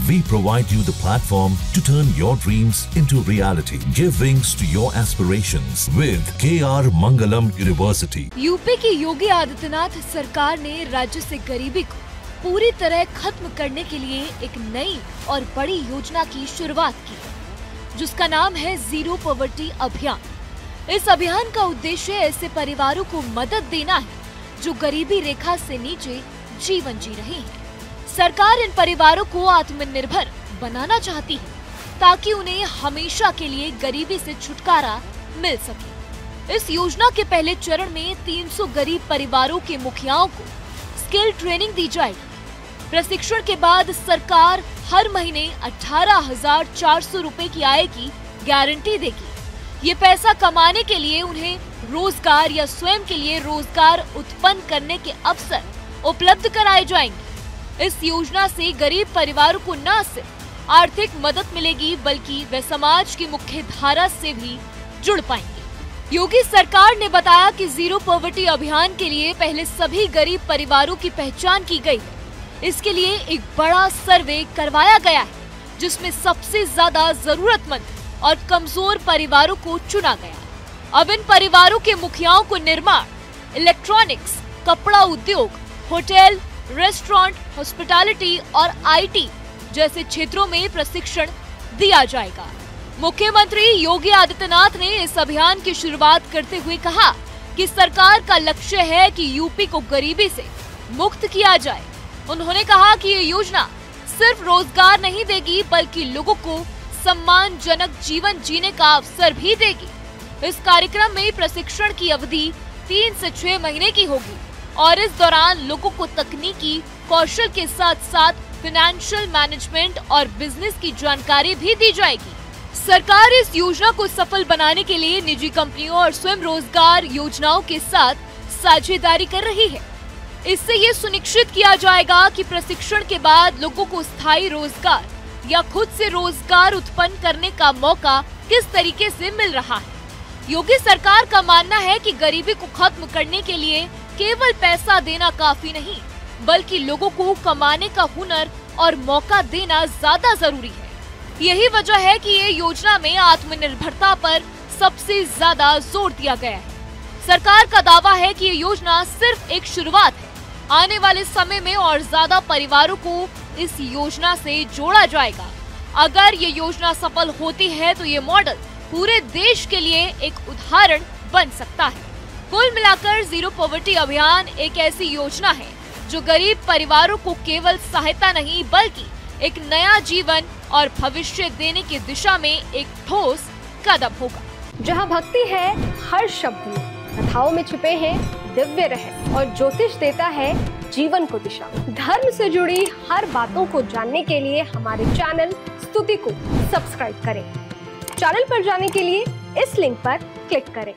We provide you the platform to turn your dreams into reality. Give wings to your aspirations with KR Mangalam University. UP की योगी आदित्यनाथ सरकार ने राज्य से गरीबी को पूरी तरह खत्म करने के लिए एक नई और बड़ी योजना की शुरुआत की, जिसका नाम है जीरो पॉवर्टी अभियान। इस अभियान का उद्देश्य ऐसे परिवारों को मदद देना है जो गरीबी रेखा से नीचे जीवन जी रहे हैं। सरकार इन परिवारों को आत्मनिर्भर बनाना चाहती है ताकि उन्हें हमेशा के लिए गरीबी से छुटकारा मिल सके। इस योजना के पहले चरण में 300 गरीब परिवारों के मुखियाओं को स्किल ट्रेनिंग दी जाएगी। प्रशिक्षण के बाद सरकार हर महीने 18,400 रुपए की आय की गारंटी देगी। ये पैसा कमाने के लिए उन्हें रोजगार या स्वयं के लिए रोजगार उत्पन्न करने के अवसर उपलब्ध कराए जाएंगे। इस योजना से गरीब परिवारों को न सिर्फ आर्थिक मदद मिलेगी बल्कि वे समाज की मुख्य धारा से भी जुड़ पाएंगे। योगी सरकार ने बताया कि जीरो पॉवर्टी अभियान के लिए पहले सभी गरीब परिवारों की पहचान की गई है। इसके लिए एक बड़ा सर्वे करवाया गया है, जिसमें सबसे ज्यादा जरूरतमंद और कमजोर परिवारों को चुना गया। अब इन परिवारों के मुखियाओं को निर्माण, इलेक्ट्रॉनिक्स, कपड़ा उद्योग, होटल, रेस्टोरेंट, हॉस्पिटैलिटी और आईटी जैसे क्षेत्रों में प्रशिक्षण दिया जाएगा। मुख्यमंत्री योगी आदित्यनाथ ने इस अभियान की शुरुआत करते हुए कहा कि सरकार का लक्ष्य है कि यूपी को गरीबी से मुक्त किया जाए। उन्होंने कहा कि ये योजना सिर्फ रोजगार नहीं देगी बल्कि लोगों को सम्मानजनक जीवन जीने का अवसर भी देगी। इस कार्यक्रम में प्रशिक्षण की अवधि 3 से 6 महीने की होगी और इस दौरान लोगों को तकनीकी कौशल के साथ साथ फाइनेंशियल मैनेजमेंट और बिजनेस की जानकारी भी दी जाएगी। सरकार इस योजना को सफल बनाने के लिए निजी कंपनियों और स्वयं रोजगार योजनाओं के साथ साझेदारी कर रही है। इससे ये सुनिश्चित किया जाएगा कि प्रशिक्षण के बाद लोगों को स्थायी रोजगार या खुद से रोजगार उत्पन्न करने का मौका किस तरीके से मिल रहा है। योगी सरकार का मानना है कि गरीबी को खत्म करने के लिए केवल पैसा देना काफी नहीं, बल्कि लोगों को कमाने का हुनर और मौका देना ज्यादा जरूरी है। यही वजह है कि ये योजना में आत्मनिर्भरता पर सबसे ज्यादा जोर दिया गया है। सरकार का दावा है कि ये योजना सिर्फ एक शुरुआत है। आने वाले समय में और ज्यादा परिवारों को इस योजना से जोड़ा जाएगा। अगर ये योजना सफल होती है तो ये मॉडल पूरे देश के लिए एक उदाहरण बन सकता है। कुल मिलाकर जीरो पॉवर्टी अभियान एक ऐसी योजना है जो गरीब परिवारों को केवल सहायता नहीं बल्कि एक नया जीवन और भविष्य देने की दिशा में एक ठोस कदम होगा। जहां भक्ति है हर शब्द में, कथाओं में छुपे हैं दिव्य रहस्य और ज्योतिष देता है जीवन को दिशा। धर्म से जुड़ी हर बातों को जानने के लिए हमारे चैनल स्तुति को सब्सक्राइब करें। चैनल पर जाने के लिए इस लिंक पर क्लिक करें।